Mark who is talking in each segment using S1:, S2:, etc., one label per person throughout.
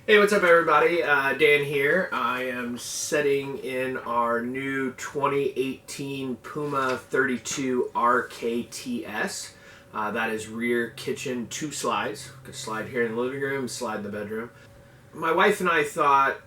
S1: Hey, what's up everybody? Dan here. I am setting in our new 2018 Puma 32 RKTS. That is rear kitchen 2 slides. Could slide here in the living room, slide in the bedroom. My wife and I thought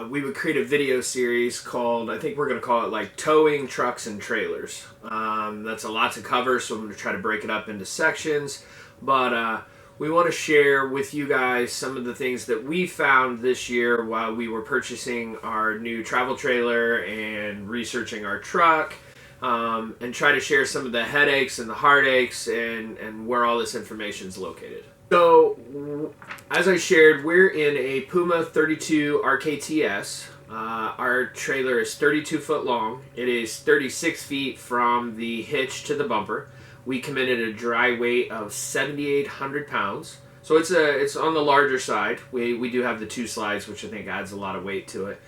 S1: we would create a video series called, I think we're going to call it like Towing Trucks and Trailers. That's a lot to cover, so I'm going to try to break it up into sections. But we want to share with you guys some of the things that we found this year while we were purchasing our new travel trailer and researching our truck, and try to share some of the headaches and the heartaches and where all this information is located. So, as I shared, we're in a Puma 32 RKTS. Our trailer is 32 foot long. It is 36 feet from the hitch to the bumper. We come in at a dry weight of 7,800 pounds. So it's on the larger side. We do have the 2 slides, which I think adds a lot of weight to it.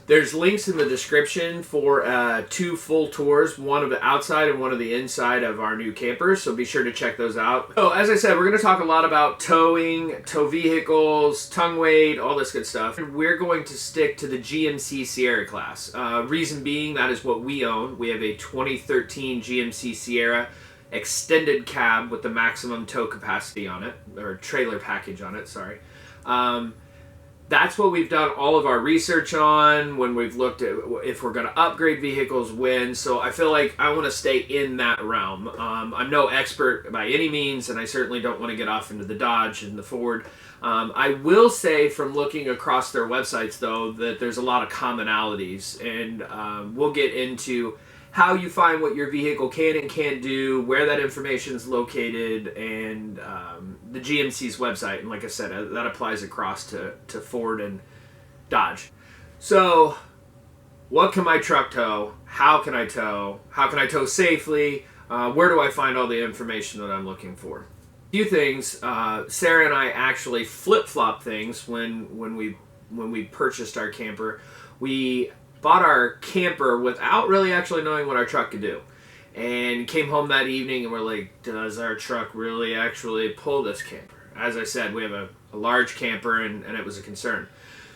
S1: There's links in the description for 2 full tours, one of the outside and one of the inside of our new camper, so be sure to check those out. So as I said, we're going to talk a lot about towing, tow vehicles, tongue weight, all this good stuff. We're going to stick to the GMC Sierra class. Reason being, that is what we own. We have a 2013 GMC Sierra extended cab with the maximum tow capacity on it, or trailer package on it, sorry. That's what we've done all of our research on when we've looked at if we're going to upgrade vehicles, when. So I feel like I want to stay in that realm. I'm no expert by any means, and I certainly don't want to get off into the Dodge and the Ford. I will say from looking across their websites, though, that there's a lot of commonalities, and we'll get into how you find what your vehicle can and can't do, where that information is located, and the GMC's website. And like I said, that applies across to Ford and Dodge. So, what can my truck tow? How can I tow? How can I tow safely? Where do I find all the information that I'm looking for? A few things. Sarah and I actually flip-flop things when we purchased our camper. We bought our camper without really actually knowing what our truck could do, and came home that evening and we're like, does our truck really actually pull this camper? As I said, we have a large camper, and it was a concern.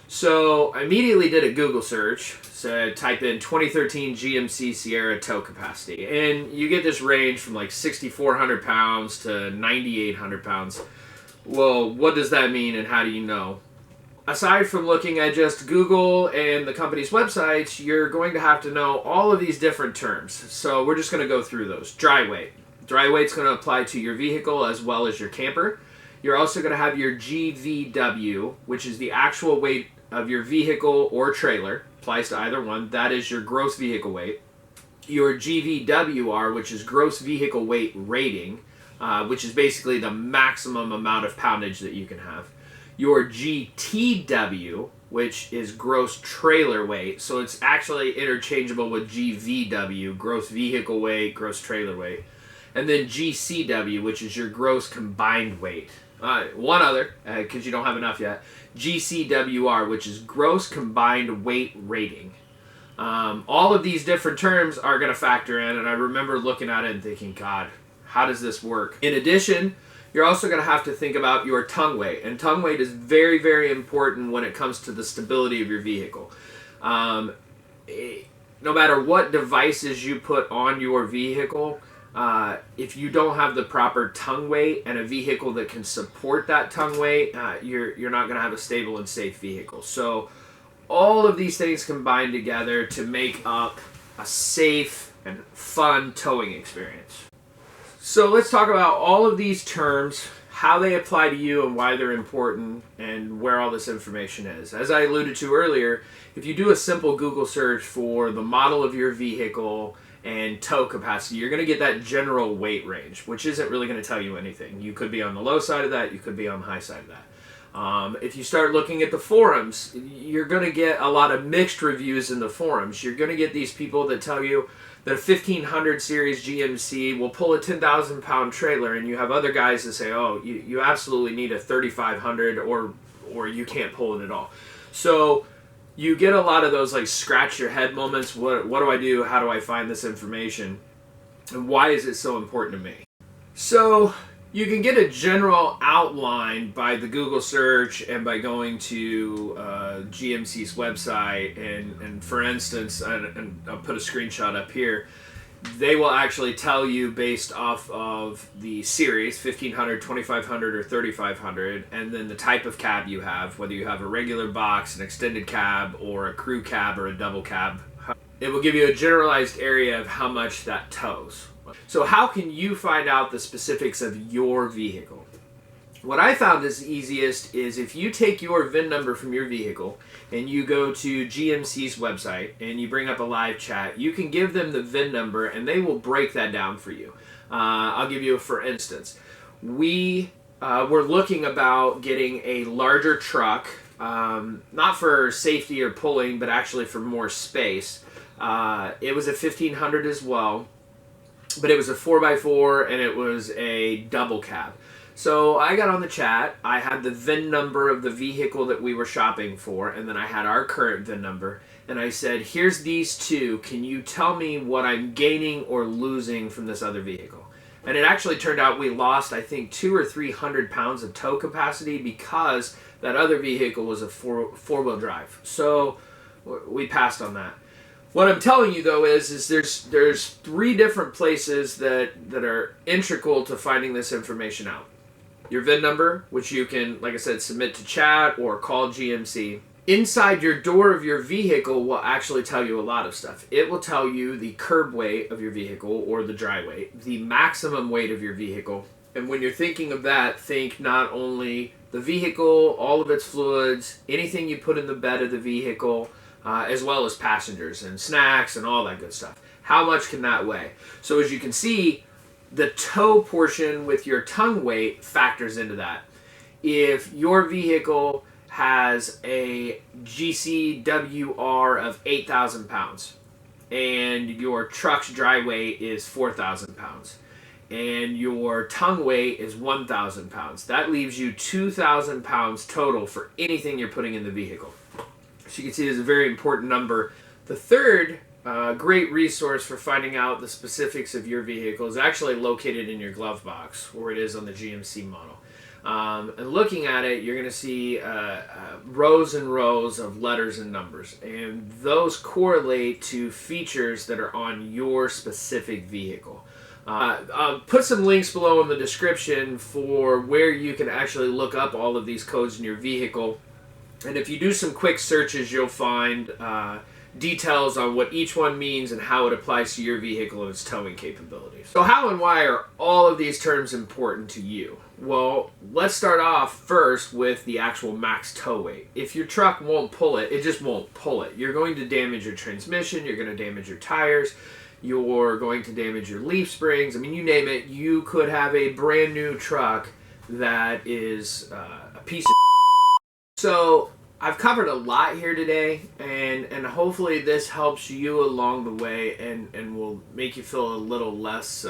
S1: So I immediately did a Google search, said type in 2013 GMC Sierra tow capacity, and you get this range from like 6,400 pounds to 9,800 pounds. Well, what does that mean, and how do you know? Aside from looking at just Google and the company's websites, you're going to have to know all of these different terms. So we're just going to go through those. Dry weight. Dry weight's going to apply to your vehicle as well as your camper. You're also going to have your GVW, which is the actual weight of your vehicle or trailer. Applies to either one. That is your gross vehicle weight. Your GVWR, which is gross vehicle weight rating, which is basically the maximum amount of poundage that you can have. Your GTW, which is gross trailer weight, so it's actually interchangeable with GVW, gross vehicle weight, gross trailer weight. And then GCW, which is your gross combined weight. One other, because you don't have enough yet, GCWR, which is gross combined weight rating. All of these different terms are going to factor in, and I remember looking at it and thinking, God, how does this work? In addition, you're also going to have to think about your tongue weight. And tongue weight is very, very important when it comes to the stability of your vehicle. No matter what devices you put on your vehicle, if you don't have the proper tongue weight and a vehicle that can support that tongue weight, you're not going to have a stable and safe vehicle. So all of these things combine together to make up a safe and fun towing experience. So let's talk about all of these terms, how they apply to you and why they're important, and where all this information is. As I alluded to earlier, if you do a simple Google search for the model of your vehicle and tow capacity, you're going to get that general weight range, which isn't really going to tell you anything. You could be on the low side of that, you could be on the high side of that. If you start looking at the forums, you're going to get a lot of mixed reviews in the forums. You're going to get these people that tell you that a 1500 series GMC will pull a 10,000 pound trailer, and you have other guys that say, oh, you absolutely need a 3500 or you can't pull it at all. So you get a lot of those like scratch your head moments. What do I do? How do I find this information? And why is it so important to me? So You can get a general outline by the Google search and by going to GMC's website. And for instance, and I'll put a screenshot up here, they will actually tell you based off of the series, 1500, 2500, or 3500, and then the type of cab you have, whether you have a regular box, an extended cab, or a crew cab, or a double cab. It will give you a generalized area of how much that tows. So how can you find out the specifics of your vehicle? What I found is easiest is if you take your VIN number from your vehicle and you go to GMC's website and you bring up a live chat, you can give them the VIN number and they will break that down for you. I'll give you a for instance. We were looking about getting a larger truck, not for safety or pulling, but actually for more space. It was a 1500 as well, but it was a 4x4 and it was a double cab. So I got on the chat, I had the VIN number of the vehicle that we were shopping for, and then I had our current VIN number, and I said, here's these two, can you tell me what I'm gaining or losing from this other vehicle? And it actually turned out we lost, I think, 200 or 300 pounds of tow capacity because that other vehicle was a four-wheel drive. So we passed on that. What I'm telling you though is there's 3 different places that are integral to finding this information out. Your VIN number, which you can, like I said, submit to chat or call GMC. Inside your door of your vehicle will actually tell you a lot of stuff. It will tell you the curb weight of your vehicle or the dry weight, the maximum weight of your vehicle. And when you're thinking of that, think not only the vehicle, all of its fluids, anything you put in the bed of the vehicle, as well as passengers and snacks and all that good stuff. How much can that weigh? So as you can see, the tow portion with your tongue weight factors into that. If your vehicle has a GCWR of 8,000 pounds and your truck's dry weight is 4,000 pounds and your tongue weight is 1,000 pounds, that leaves you 2,000 pounds total for anything you're putting in the vehicle. So you can see there's a very important number. The third great resource for finding out the specifics of your vehicle is actually located in your glove box, where it is on the GMC model. And looking at it, you're going to see rows and rows of letters and numbers, and those correlate to features that are on your specific vehicle. I'll put some links below in the description for where you can actually look up all of these codes in your vehicle. And if you do some quick searches, you'll find details on what each one means and how it applies to your vehicle and its towing capabilities. So how and why are all of these terms important to you? Well, let's start off first with the actual max tow weight. If your truck won't pull it, it just won't pull it. You're going to damage your transmission, you're going to damage your tires, you're going to damage your leaf springs. I mean, you name it, you could have a brand new truck that is a piece of So I've covered a lot here today, and hopefully this helps you along the way and will make you feel a little less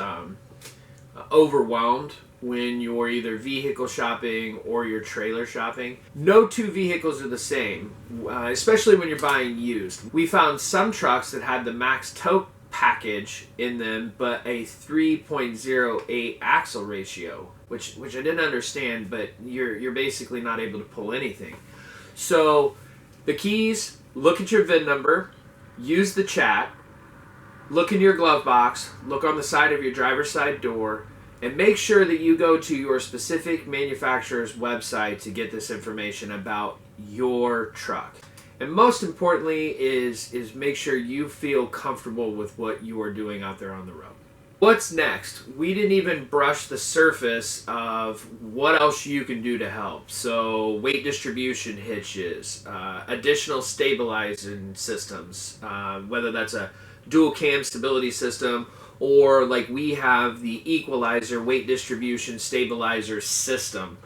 S1: overwhelmed when you're either vehicle shopping or you're trailer shopping. No two vehicles are the same, especially when you're buying used. We found some trucks that had the max tow package in them, but a 3.08 axle ratio, which I didn't understand, but you're basically not able to pull anything. So the keys, look at your VIN number, use the chat, look in your glove box, look on the side of your driver's side door, and make sure that you go to your specific manufacturer's website to get this information about your truck. And most importantly is make sure you feel comfortable with what you are doing out there on the road. What's next? We didn't even brush the surface of what else you can do to help. So weight distribution hitches, additional stabilizing systems, whether that's a dual cam stability system or like we have the equalizer weight distribution stabilizer system.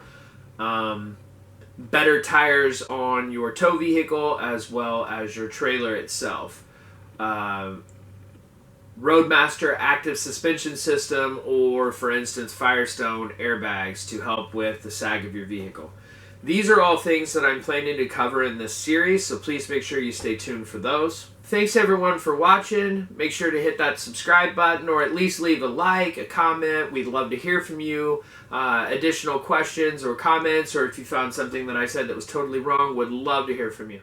S1: Better tires on your tow vehicle as well as your trailer itself. Roadmaster active suspension system, or for instance Firestone airbags to help with the sag of your vehicle. These are all things that I'm planning to cover in this series, so please make sure you stay tuned for those. Thanks everyone for watching. Make sure to hit that subscribe button or at least leave a like, a comment. We'd love to hear from you. Additional questions or comments, or if you found something that I said that was totally wrong, would love to hear from you.